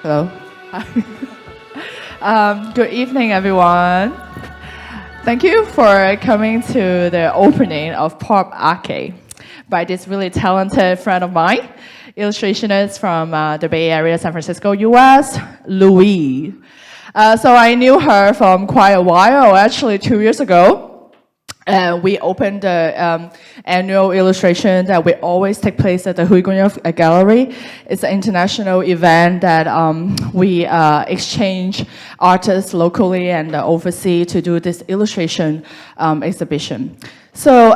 Hello. Good evening, everyone. Thank you for coming to the opening of Poparcade by this really talented friend of mine, illustrationist from the Bay Area, San Francisco, US, Louise. So I knew her from quite a while, actually 2 years ago. We opened the annual illustration that we always take place at the Huigunya Gallery. It's an international event that we exchange artists locally and overseas to do this illustration exhibition. So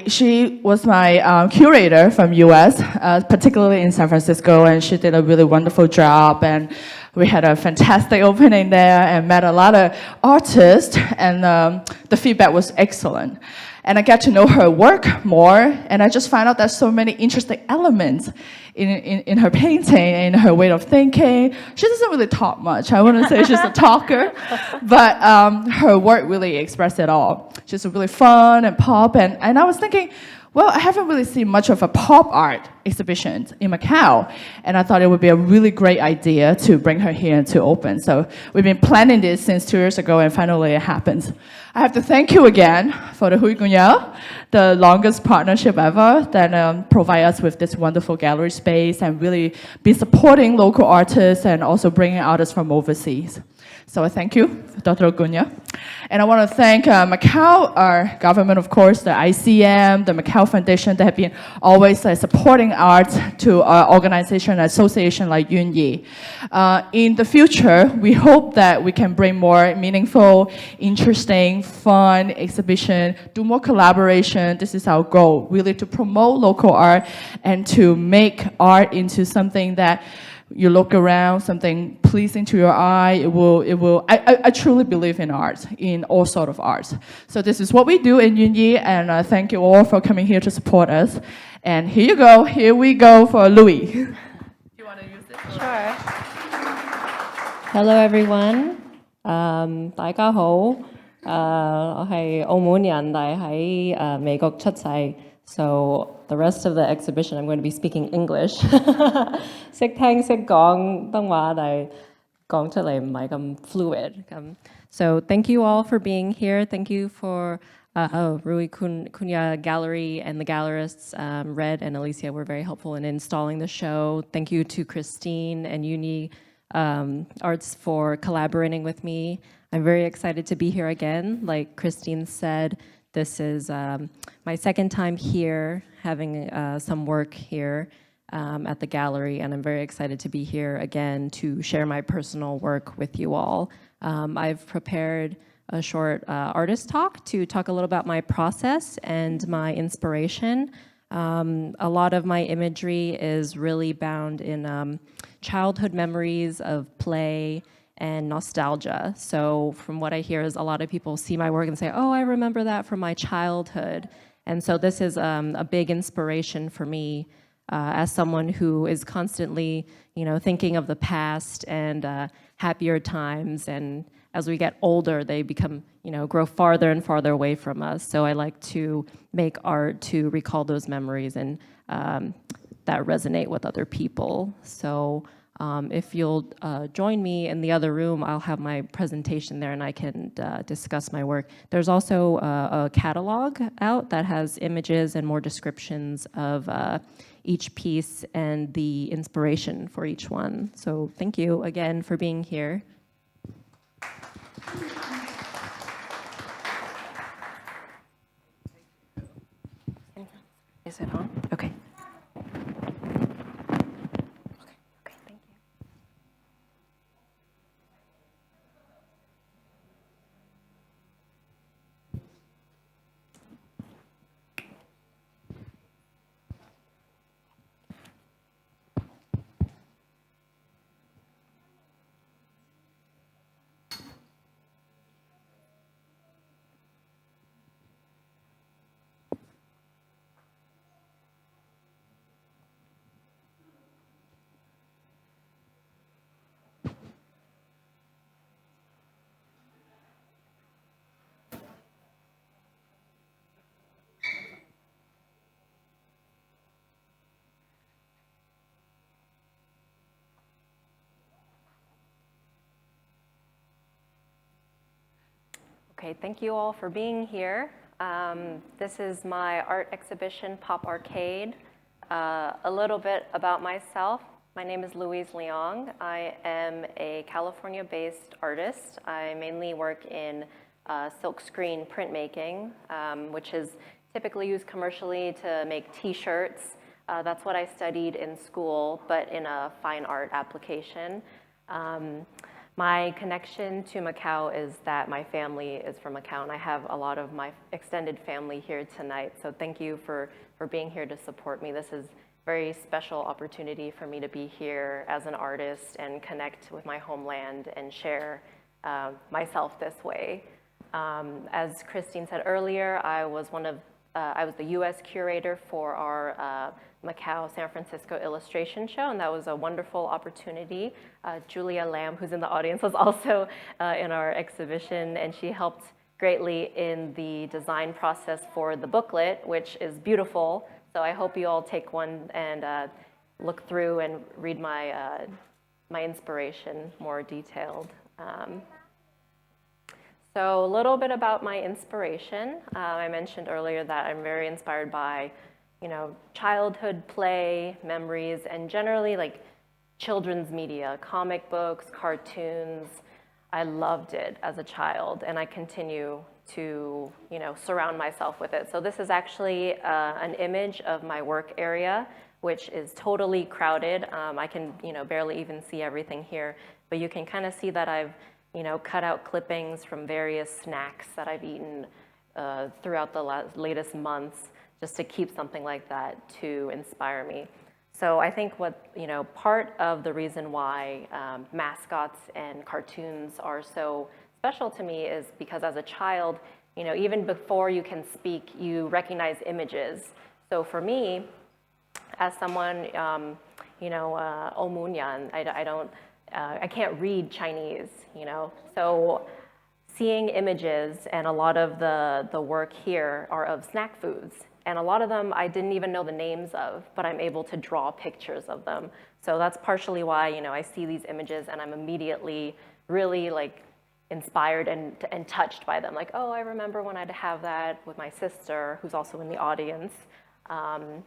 she was my curator from US, particularly in San Francisco, and she did a really wonderful job. And we had a fantastic opening there and met a lot of artists, and the feedback was excellent. And I got to know her work more, and I just found out there's so many interesting elements in her painting, in her way of thinking. She doesn't really talk much. I wouldn't say she's a talker, but her work really expressed it all. She's really fun and pop, and I was thinking, well, I haven't really seen much of a pop art exhibition in Macau, and I thought it would be a really great idea to bring her here to open. So we've been planning this since 2 years ago, and finally it happens. I have to thank you again for the Huigunya, the longest partnership ever that provide us with this wonderful gallery space and really be supporting local artists and also bringing artists from overseas. So I thank you, Dr. Gunya. And I want to thank Macau, our government, of course, the ICM, the Macau Foundation that have been always supporting art to our organization and association like Yunyi. In the future, we hope that we can bring more meaningful, interesting, fun exhibition, do more collaboration. This is our goal, really to promote local art and to make art into something that you look around, something pleasing to your eye. I truly believe in art, in all sort of arts. So this is what we do in Yunyi, and thank you all for coming here to support us. And here you go, here we go for Louis. Do you want to use this? Sure. Hello everyone. 大家好。我係澳門人，但係喺美國出世。So the rest of the exhibition, I'm going to be speaking English. 識聽識講東話，但係講出嚟唔係咁 fluid. So thank you all for being here. Thank you for Rui Cunha Gallery and the gallerists, Red and Alicia, were very helpful in installing the show. Thank you to Christine and Uni Arts for collaborating with me. I'm very excited to be here again. Like Christine said, this is my second time here, having some work here at the gallery, and I'm very excited to be here again to share my personal work with you all. I've prepared a short artist talk to talk a little about my process and my inspiration. A lot of my imagery is really bound in childhood memories of play and nostalgia. So from what I hear is a lot of people see my work and say, oh, I remember that from my childhood. And so this is a big inspiration for me as someone who is constantly, thinking of the past and happier times. And as we get older, they become, grow farther and farther away from us. So I like to make art to recall those memories and that resonate with other people. So if you'll join me in the other room, I'll have my presentation there and I can discuss my work. There's also a catalog out that has images and more descriptions of each piece and the inspiration for each one. So thank you again for being here. Is it on? Okay. Okay, thank you all for being here. This is my art exhibition, Poparcade. A little bit about myself. My name is Louise Leong. I am a California-based artist. I mainly work in silkscreen printmaking, which is typically used commercially to make t-shirts. That's what I studied in school, but in a fine art application. My connection to Macau is that my family is from Macau, and I have a lot of my extended family here tonight. So thank you for being here to support me. This is a very special opportunity for me to be here as an artist and connect with my homeland and share myself this way. As Christine said earlier, I was the U.S. curator for our Macau San Francisco illustration show, and that was a wonderful opportunity. Julia Lam, who's in the audience, was also in our exhibition, and she helped greatly in the design process for the booklet, which is beautiful. So I hope you all take one and look through and read my inspiration more detailed. So a little bit about my inspiration. I mentioned earlier that I'm very inspired by, childhood play, memories, and generally like children's media, comic books, cartoons. I loved it as a child, and I continue to, surround myself with it. So this is actually an image of my work area, which is totally crowded. I can, barely even see everything here, but you can kind of see that I've cut out clippings from various snacks that I've eaten throughout the latest months, just to keep something like that to inspire me. So I think part of the reason why mascots and cartoons are so special to me is because as a child, even before you can speak, you recognize images. So for me, as someone, Omunyan, I can't read Chinese, so seeing images, and a lot of the work here are of snack foods, and a lot of them I didn't even know the names of, but I'm able to draw pictures of them. So that's partially why, I see these images and I'm immediately really inspired and touched by them. Like, oh, I remember when I'd have that with my sister, who's also in the audience. And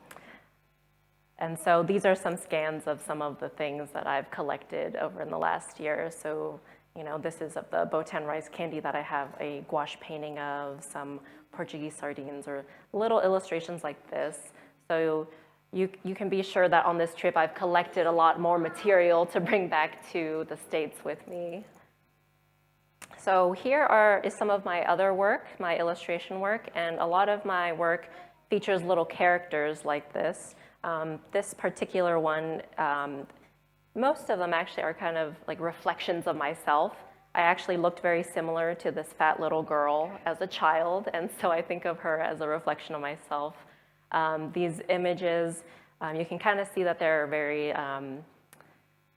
so these are some scans of some of the things that I've collected over in the last year. So, this is of the Botan rice candy that I have a gouache painting of, some Portuguese sardines, or little illustrations like this. So you can be sure that on this trip I've collected a lot more material to bring back to the States with me. So here is some of my other work, my illustration work, and a lot of my work features little characters like this. This particular one, most of them actually are kind of like reflections of myself. I actually looked very similar to this fat little girl as a child, and so I think of her as a reflection of myself. These images, you can kind of see that they're very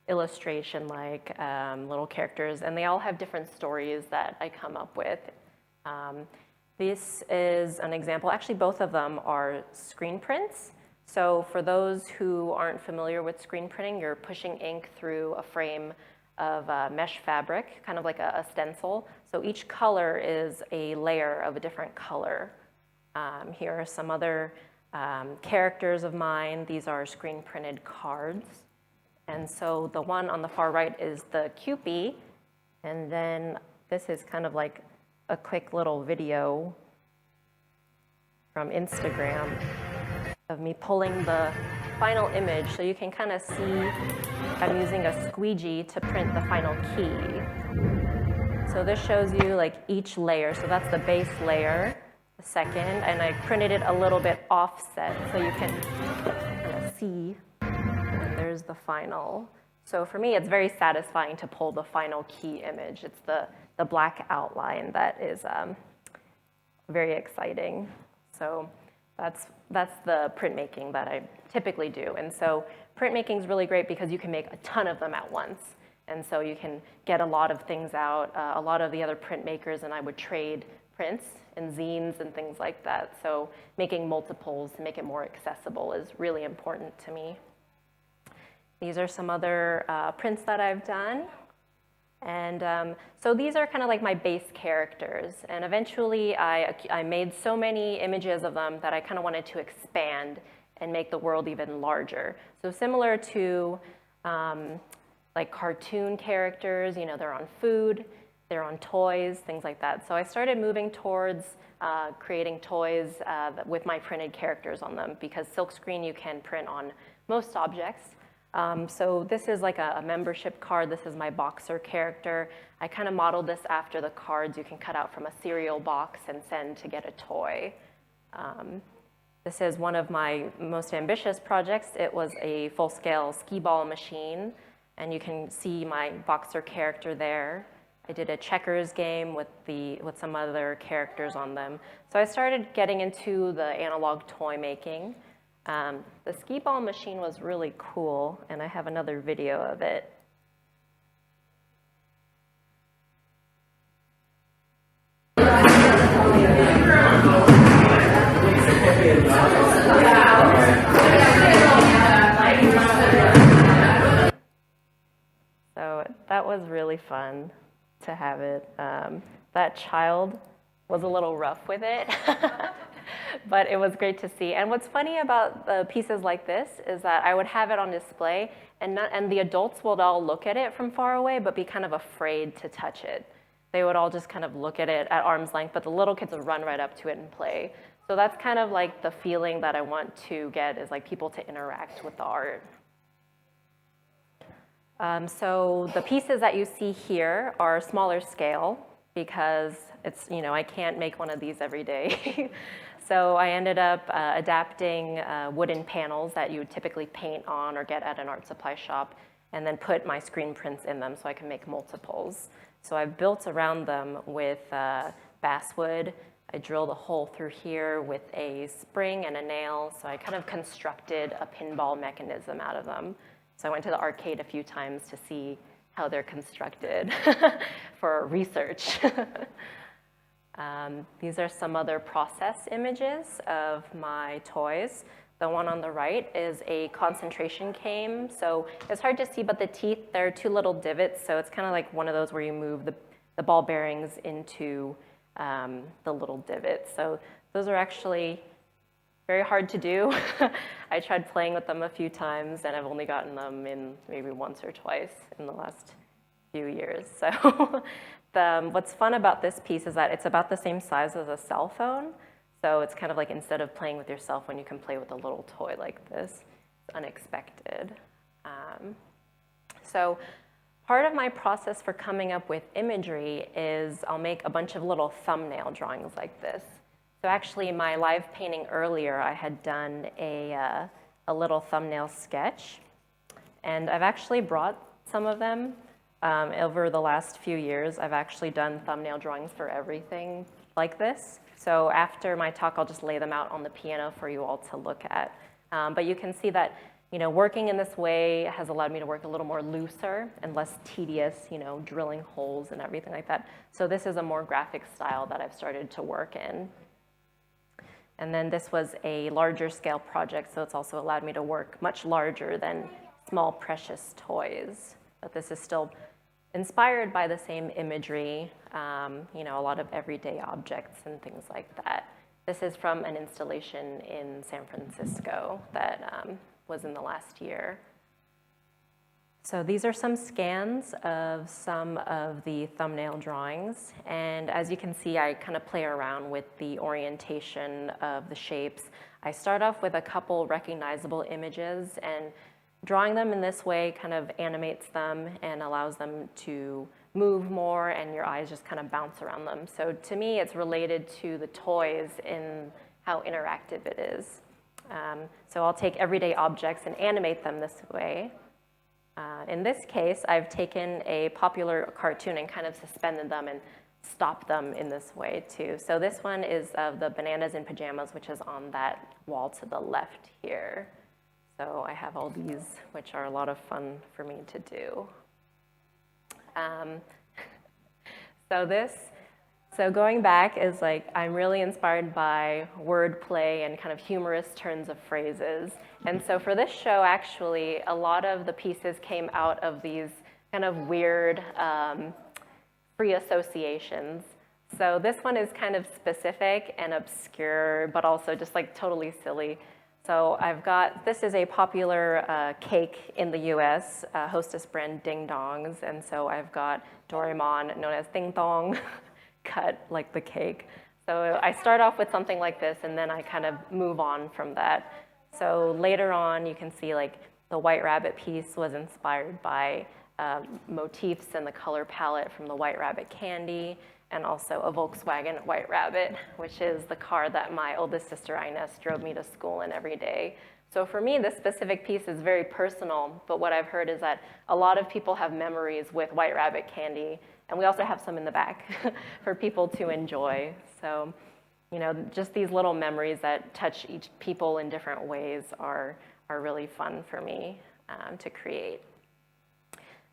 illustration-like little characters, and they all have different stories that I come up with. This is an example. Actually, both of them are screen prints. So for those who aren't familiar with screen printing, you're pushing ink through a frame of mesh fabric, kind of like a stencil. So each color is a layer of a different color. Here are some other characters of mine. These are screen printed cards. And so the one on the far right is the Cupid. And then this is kind of like a quick little video from Instagram of me pulling the final image. So you can kind of see I'm using a squeegee to print the final key. So this shows you each layer. So that's the base layer, the second, and I printed it a little bit offset so you can kind of see. And there's the final. So for me, it's very satisfying to pull the final key image. It's the black outline that is very exciting. So that's the printmaking that I typically do. And so printmaking is really great because you can make a ton of them at once. And so you can get a lot of things out. A lot of the other printmakers and I would trade prints and zines and things like that. So making multiples to make it more accessible is really important to me. These are some other prints that I've done. And so these are kind of like my base characters. And eventually I made so many images of them that I kind of wanted to expand and make the world even larger. So similar to like cartoon characters, you know, they're on food, they're on toys, things like that. So I started moving towards creating toys with my printed characters on them, because silkscreen you can print on most objects. So this is like a membership card. This is my boxer character. I kind of modeled this after the cards you can cut out from a cereal box and send to get a toy. This is one of my most ambitious projects. It was a full-scale skee ball machine, and you can see my boxer character there. I did a checkers game with some other characters on them. So I started getting into the analog toy making. The skee ball machine was really cool, and I have another video of it. So that was really fun to have it. That child was a little rough with it. But it was great to see. And what's funny about pieces like this is that I would have it on display, and the adults would all look at it from far away, but be kind of afraid to touch it. They would all just kind of look at it at arm's length, but the little kids would run right up to it and play. So that's kind of like the feeling that I want to get, is like people to interact with the art. So the pieces that you see here are smaller scale, because it's, you know, I can't make one of these every day. So I ended up adapting wooden panels that you would typically paint on or get at an art supply shop, and then put my screen prints in them so I can make multiples. So I've built around them with basswood. I drilled a hole through here with a spring and a nail, so I kind of constructed a pinball mechanism out of them. So I went to the arcade a few times to see how they're constructed for research. These are some other process images of my toys. The one on the right is a concentration cane. So it's hard to see, but the teeth, there are two little divots. So it's kind of like one of those where you move the ball bearings into the little divots. So those are actually very hard to do. I tried playing with them a few times, and I've only gotten them in maybe once or twice in the last few years. So what's fun about this piece is that it's about the same size as a cell phone. So it's kind of like, instead of playing with your cell phone, you can play with a little toy like this. It's unexpected. So part of my process for coming up with imagery is I'll make a bunch of little thumbnail drawings like this. So actually, my live painting earlier, I had done a little thumbnail sketch. And I've actually brought some of them over the last few years. I've actually done thumbnail drawings for everything like this. So after my talk, I'll just lay them out on the piano for you all to look at. But you can see that, you know, working in this way has allowed me to work a little more looser and less tedious, you know, drilling holes and everything like that. So this is a more graphic style that I've started to work in. And then this was a larger scale project, so it's also allowed me to work much larger than small precious toys. But this is still inspired by the same imagery, you know, a lot of everyday objects and things like that. This is from an installation in San Francisco that was in the last year. So these are some scans of some of the thumbnail drawings. And as you can see, I kind of play around with the orientation of the shapes. I start off with a couple recognizable images, and drawing them in this way kind of animates them and allows them to move more, and your eyes just kind of bounce around them. So to me, it's related to the toys in how interactive it is. So I'll take everyday objects and animate them this way. In this case, I've taken a popular cartoon and kind of suspended them and stopped them in this way too. So this one is of the Bananas in Pajamas, which is on that wall to the left here. So I have all these, which are a lot of fun for me to do. So going back is like, I'm really inspired by wordplay and kind of humorous turns of phrases. And so for this show, actually, a lot of the pieces came out of these kind of weird free associations. So this one is kind of specific and obscure, but also just like totally silly. So I've got, this is a popular cake in the US, Hostess brand Ding Dongs. And so I've got Doraemon, known as Ding Dong, cut like the cake. So I start off with something like this, and then I kind of move on from that. So later on, you can see like the White Rabbit piece was inspired by motifs in the color palette from the White Rabbit candy, and also a Volkswagen White Rabbit, which is the car that my oldest sister Ines drove me to school in every day. So for me, this specific piece is very personal, but what I've heard is that a lot of people have memories with White Rabbit candy, and we also have some in the back for people to enjoy. So, you know, just these little memories that touch each people in different ways are really fun for me to create.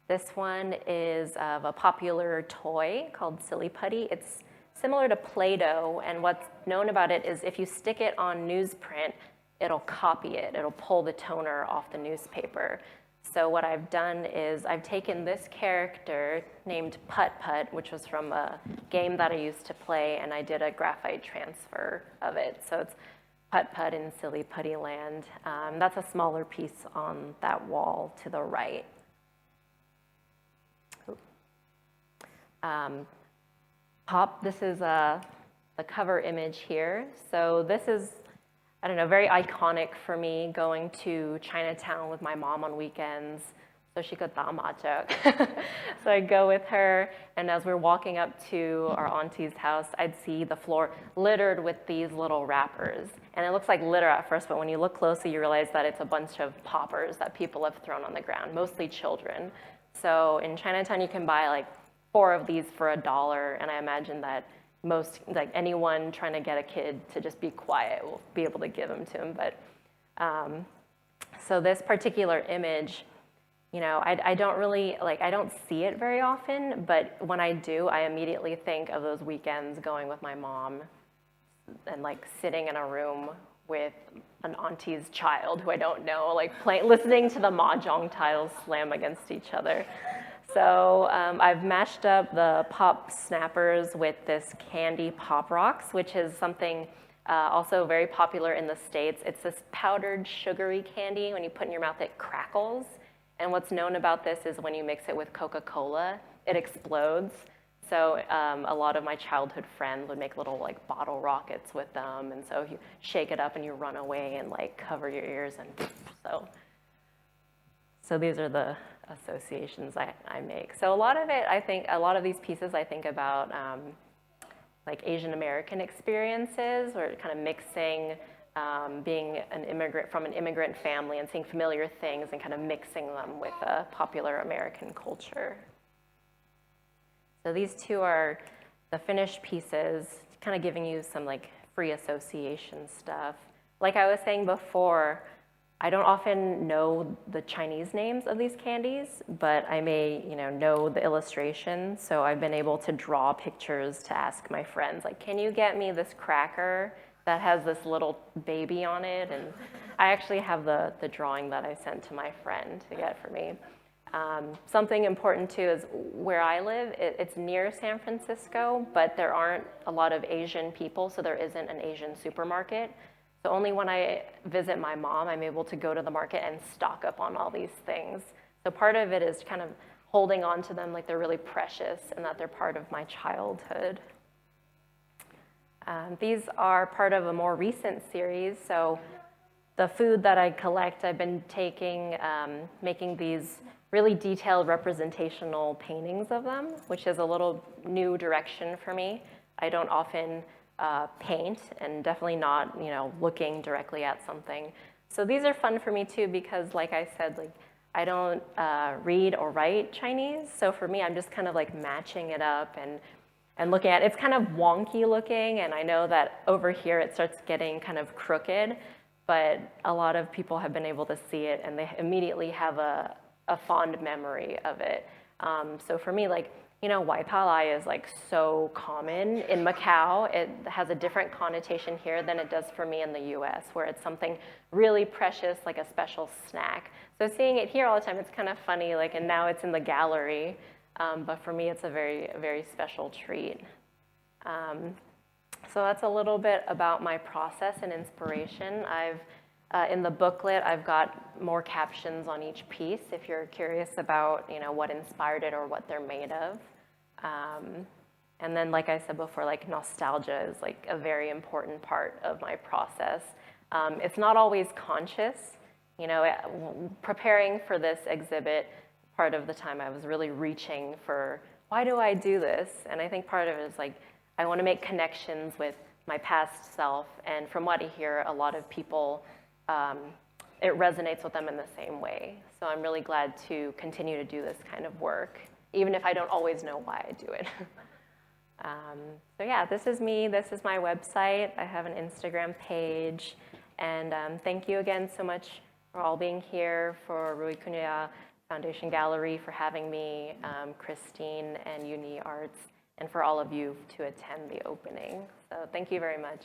This one is of a popular toy called Silly Putty. It's similar to Play-Doh, and what's known about it is if you stick it on newsprint, it'll copy it. It'll pull the toner off the newspaper. So what I've done is I've taken this character named Putt Putt, which was from a game that I used to play, and I did a graphite transfer of it. So it's Putt Putt in Silly Putty Land. That's a smaller piece on that wall to the right. This is the cover image here. So this is, I don't know, very iconic for me, going to Chinatown with my mom on weekends so she could打麻将. So I'd go with her, and as we're walking up to our auntie's house, I'd see the floor littered with these little wrappers. And it looks like litter at first, but when you look closely, you realize that it's a bunch of poppers that people have thrown on the ground, mostly children. So in Chinatown, you can buy like 4 of these for $1, and I imagine that most, like anyone trying to get a kid to just be quiet will be able to give them to him. But so this particular image, you know, I don't really, like, I don't see it very often, but when I do, I immediately think of those weekends going with my mom and like sitting in a room with an auntie's child who I don't know, like listening to the mahjong tiles slam against each other. So I've mashed up the pop snappers with this candy Pop Rocks, which is something also very popular in the States. It's this powdered sugary candy. When you put it in your mouth, it crackles. And what's known about this is when you mix it with Coca-Cola, it explodes. So a lot of my childhood friends would make little like bottle rockets with them. And so you shake it up and you run away and like cover your ears, and so these are the associations I make. So a lot of it, I think, a lot of these pieces I think about like Asian American experiences, or kind of mixing being an immigrant from an immigrant family and seeing familiar things and kind of mixing them with a popular American culture. So these two are the finished pieces, kind of giving you some like free association stuff. Like I was saying before, I don't often know the Chinese names of these candies, but I may, you know the illustration. So I've been able to draw pictures to ask my friends, like, can you get me this cracker that has this little baby on it? And I actually have the drawing that I sent to my friend to get for me. Something important too is where I live, it's near San Francisco, but there aren't a lot of Asian people, so there isn't an Asian supermarket. So only when I visit my mom, I'm able to go to the market and stock up on all these things. So part of it is kind of holding on to them like they're really precious and that they're part of my childhood. These are part of a more recent series. So the food that I collect, I've been taking, making these really detailed representational paintings of them, which is a little new direction for me. I don't often paint, and definitely not, looking directly at something. So these are fun for me too, because like I said, like I don't read or write Chinese. So for me, I'm just kind of like matching it up and looking at it. It's kind of wonky looking, and I know that over here it starts getting kind of crooked, but a lot of people have been able to see it and they immediately have a fond memory of it. So for me, like Waipalai is like so common in Macau. It has a different connotation here than it does for me in the US, where it's something really precious, like a special snack. So seeing it here all the time, it's kind of funny, like, and now it's in the gallery. But for me, it's a very, very special treat. So that's a little bit about my process and inspiration. In the booklet, I've got more captions on each piece if you're curious about, what inspired it or what they're made of. And then, like I said before, like nostalgia is like a very important part of my process. It's not always conscious. Preparing for this exhibit, part of the time I was really reaching for, why do I do this? And I think part of it is like, I want to make connections with my past self. And from what I hear, a lot of people, it resonates with them in the same way. So I'm really glad to continue to do this kind of work, even if I don't always know why I do it. So yeah, this is me. This is my website. I have an Instagram page. And thank you again so much for all being here, for Rui Cunha Foundation Gallery for having me, Christine and Uni Arts, and for all of you to attend the opening. So thank you very much.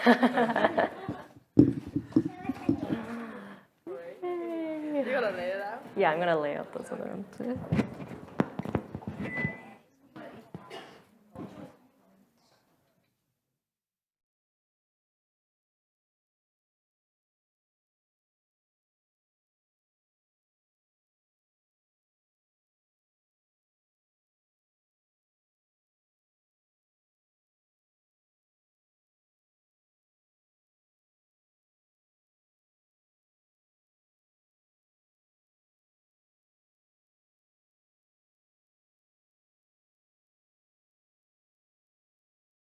You gonna lay it out? Yeah, I'm gonna lay out those other ones too.